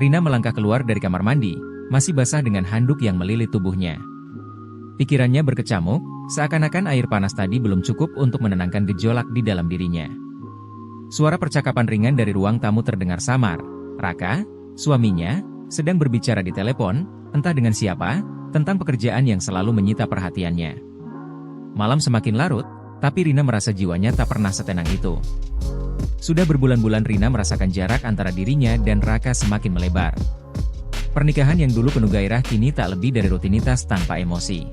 Rina melangkah keluar dari kamar mandi, masih basah dengan handuk yang melilit tubuhnya. Pikirannya berkecamuk, seakan-akan air panas tadi belum cukup untuk menenangkan gejolak di dalam dirinya. Suara percakapan ringan dari ruang tamu terdengar samar. Raka, suaminya, sedang berbicara di telepon, entah dengan siapa, tentang pekerjaan yang selalu menyita perhatiannya. Malam semakin larut, tapi Rina merasa jiwanya tak pernah setenang itu. Sudah berbulan-bulan Rina merasakan jarak antara dirinya dan Raka semakin melebar. Pernikahan yang dulu penuh gairah kini tak lebih dari rutinitas tanpa emosi.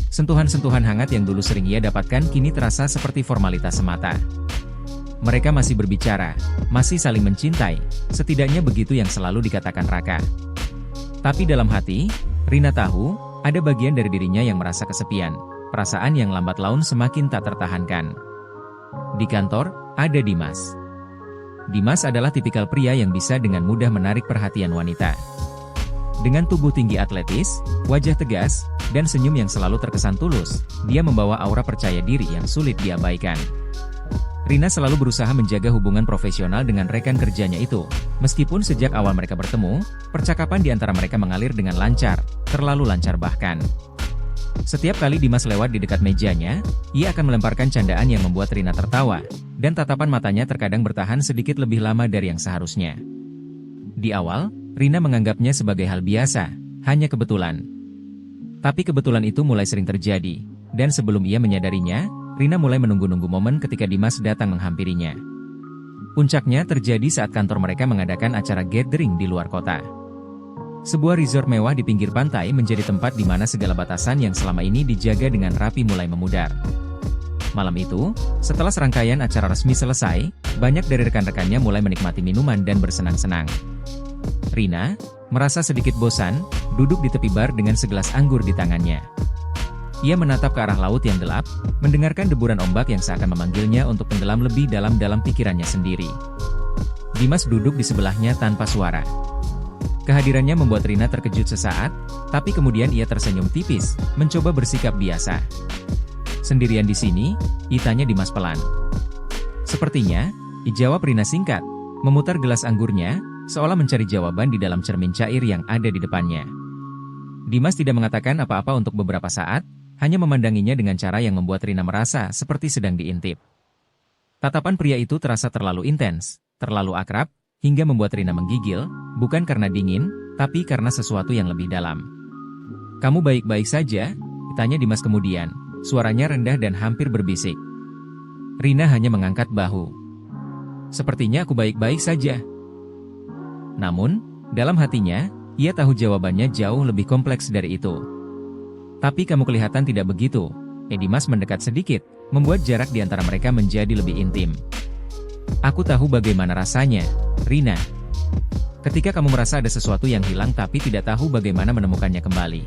Sentuhan-sentuhan hangat yang dulu sering ia dapatkan kini terasa seperti formalitas semata. Mereka masih berbicara, masih saling mencintai, setidaknya begitu yang selalu dikatakan Raka. Tapi dalam hati, Rina tahu, ada bagian dari dirinya yang merasa kesepian, perasaan yang lambat laun semakin tak tertahankan. Di kantor, ada Dimas. Dimas adalah tipikal pria yang bisa dengan mudah menarik perhatian wanita. Dengan tubuh tinggi atletis, wajah tegas, dan senyum yang selalu terkesan tulus, dia membawa aura percaya diri yang sulit diabaikan. Rina selalu berusaha menjaga hubungan profesional dengan rekan kerjanya itu. Meskipun sejak awal mereka bertemu, percakapan di antara mereka mengalir dengan lancar, terlalu lancar bahkan. Setiap kali Dimas lewat di dekat mejanya, ia akan melemparkan candaan yang membuat Rina tertawa, dan tatapan matanya terkadang bertahan sedikit lebih lama dari yang seharusnya. Di awal, Rina menganggapnya sebagai hal biasa, hanya kebetulan. Tapi kebetulan itu mulai sering terjadi, dan sebelum ia menyadarinya, Rina mulai menunggu-nunggu momen ketika Dimas datang menghampirinya. Puncaknya terjadi saat kantor mereka mengadakan acara gathering di luar kota. Sebuah resort mewah di pinggir pantai menjadi tempat di mana segala batasan yang selama ini dijaga dengan rapi mulai memudar. Malam itu, setelah serangkaian acara resmi selesai, banyak dari rekan-rekannya mulai menikmati minuman dan bersenang-senang. Rina merasa sedikit bosan, duduk di tepi bar dengan segelas anggur di tangannya. Ia menatap ke arah laut yang gelap, mendengarkan deburan ombak yang seakan memanggilnya untuk tenggelam lebih dalam pikirannya sendiri. Dimas duduk di sebelahnya tanpa suara. Kehadirannya membuat Rina terkejut sesaat, tapi kemudian ia tersenyum tipis, mencoba bersikap biasa. "Sendirian di sini?" tanya Dimas pelan. "Sepertinya," jawab Rina singkat, memutar gelas anggurnya, seolah mencari jawaban di dalam cermin cair yang ada di depannya. Dimas tidak mengatakan apa-apa untuk beberapa saat, hanya memandanginya dengan cara yang membuat Rina merasa seperti sedang diintip. Tatapan pria itu terasa terlalu intens, terlalu akrab, hingga membuat Rina menggigil, bukan karena dingin, tapi karena sesuatu yang lebih dalam. "Kamu baik-baik saja?" tanya Dimas kemudian, suaranya rendah dan hampir berbisik. Rina hanya mengangkat bahu. "Sepertinya aku baik-baik saja." Namun, dalam hatinya, ia tahu jawabannya jauh lebih kompleks dari itu. "Tapi kamu kelihatan tidak begitu." Dimas mendekat sedikit, membuat jarak di antara mereka menjadi lebih intim. "Aku tahu bagaimana rasanya, Rina. Ketika kamu merasa ada sesuatu yang hilang tapi tidak tahu bagaimana menemukannya kembali."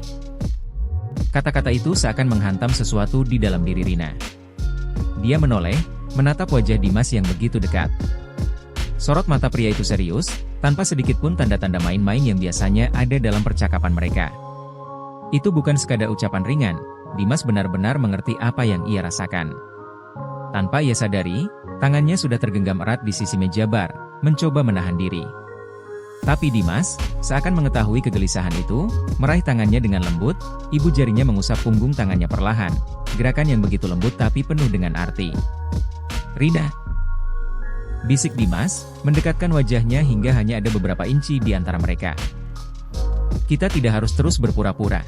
Kata-kata itu seakan menghantam sesuatu di dalam diri Rina. Dia menoleh, menatap wajah Dimas yang begitu dekat. Sorot mata pria itu serius, tanpa sedikit pun tanda-tanda main-main yang biasanya ada dalam percakapan mereka. Itu bukan sekadar ucapan ringan, Dimas benar-benar mengerti apa yang ia rasakan. Tanpa ia sadari, tangannya sudah tergenggam erat di sisi meja bar, mencoba menahan diri. Tapi Dimas, seakan mengetahui kegelisahan itu, meraih tangannya dengan lembut, ibu jarinya mengusap punggung tangannya perlahan, gerakan yang begitu lembut tapi penuh dengan arti. "Rina," bisik Dimas, mendekatkan wajahnya hingga hanya ada beberapa inci di antara mereka. "Kita tidak harus terus berpura-pura."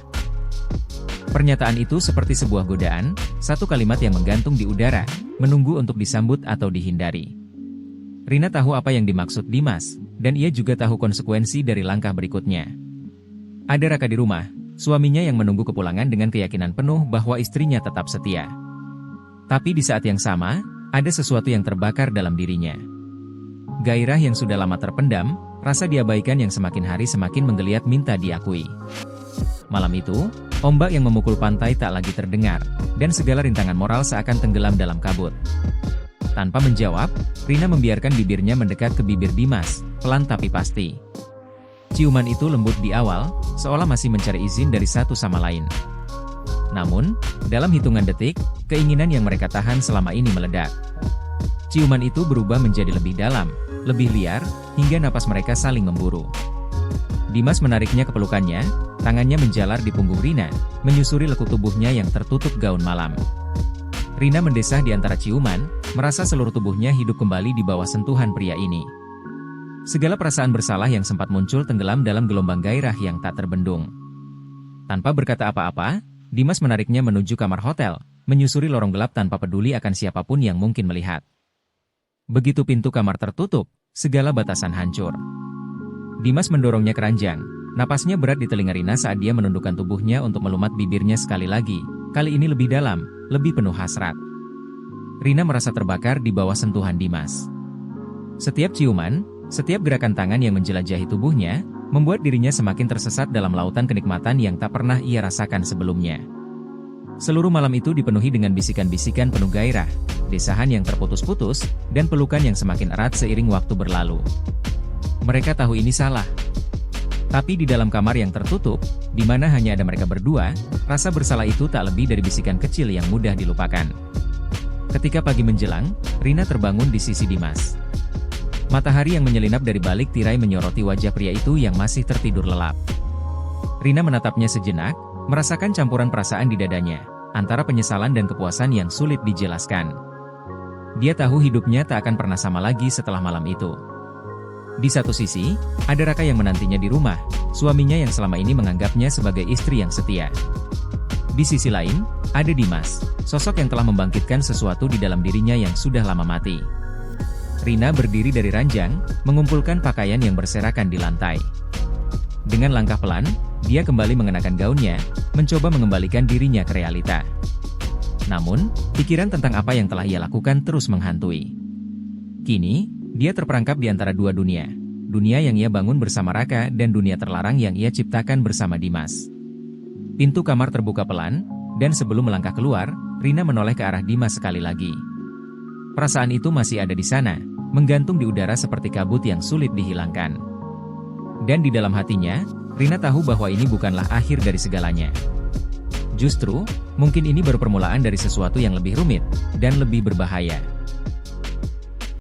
Pernyataan itu seperti sebuah godaan, satu kalimat yang menggantung di udara, menunggu untuk disambut atau dihindari. Rina tahu apa yang dimaksud Dimas, dan ia juga tahu konsekuensi dari langkah berikutnya. Ada Raka di rumah, suaminya yang menunggu kepulangan dengan keyakinan penuh bahwa istrinya tetap setia. Tapi di saat yang sama, ada sesuatu yang terbakar dalam dirinya. Gairah yang sudah lama terpendam, rasa diabaikan yang semakin hari semakin menggeliat minta diakui. Malam itu, ombak yang memukul pantai tak lagi terdengar, dan segala rintangan moral seakan tenggelam dalam kabut. Tanpa menjawab, Rina membiarkan bibirnya mendekat ke bibir Dimas, pelan tapi pasti. Ciuman itu lembut di awal, seolah masih mencari izin dari satu sama lain. Namun, dalam hitungan detik, keinginan yang mereka tahan selama ini meledak. Ciuman itu berubah menjadi lebih dalam, lebih liar, hingga napas mereka saling memburu. Dimas menariknya ke pelukannya, tangannya menjalar di punggung Rina, menyusuri lekuk tubuhnya yang tertutup gaun malam. Rina mendesah di antara ciuman, merasa seluruh tubuhnya hidup kembali di bawah sentuhan pria ini. Segala perasaan bersalah yang sempat muncul tenggelam dalam gelombang gairah yang tak terbendung. Tanpa berkata apa-apa, Dimas menariknya menuju kamar hotel, menyusuri lorong gelap tanpa peduli akan siapapun yang mungkin melihat. Begitu pintu kamar tertutup, segala batasan hancur. Dimas mendorongnya ke ranjang, napasnya berat di telinga Rina saat dia menundukkan tubuhnya untuk melumat bibirnya sekali lagi, kali ini lebih dalam, lebih penuh hasrat. Rina merasa terbakar di bawah sentuhan Dimas. Setiap ciuman, setiap gerakan tangan yang menjelajahi tubuhnya, membuat dirinya semakin tersesat dalam lautan kenikmatan yang tak pernah ia rasakan sebelumnya. Seluruh malam itu dipenuhi dengan bisikan-bisikan penuh gairah, desahan yang terputus-putus, dan pelukan yang semakin erat seiring waktu berlalu. Mereka tahu ini salah. Tapi di dalam kamar yang tertutup, di mana hanya ada mereka berdua, rasa bersalah itu tak lebih dari bisikan kecil yang mudah dilupakan. Ketika pagi menjelang, Rina terbangun di sisi Dimas. Matahari yang menyelinap dari balik tirai menyoroti wajah pria itu yang masih tertidur lelap. Rina menatapnya sejenak, merasakan campuran perasaan di dadanya, antara penyesalan dan kepuasan yang sulit dijelaskan. Dia tahu hidupnya tak akan pernah sama lagi setelah malam itu. Di satu sisi, ada Raka yang menantinya di rumah, suaminya yang selama ini menganggapnya sebagai istri yang setia. Di sisi lain, ada Dimas, sosok yang telah membangkitkan sesuatu di dalam dirinya yang sudah lama mati. Rina berdiri dari ranjang, mengumpulkan pakaian yang berserakan di lantai. Dengan langkah pelan, dia kembali mengenakan gaunnya, mencoba mengembalikan dirinya ke realita. Namun, pikiran tentang apa yang telah ia lakukan terus menghantui. Kini, dia terperangkap di antara dua dunia. Dunia yang ia bangun bersama Raka dan dunia terlarang yang ia ciptakan bersama Dimas. Pintu kamar terbuka pelan, dan sebelum melangkah keluar, Rina menoleh ke arah Dimas sekali lagi. Perasaan itu masih ada di sana, menggantung di udara seperti kabut yang sulit dihilangkan. Dan di dalam hatinya, Rina tahu bahwa ini bukanlah akhir dari segalanya. Justru, mungkin ini baru permulaan dari sesuatu yang lebih rumit, dan lebih berbahaya.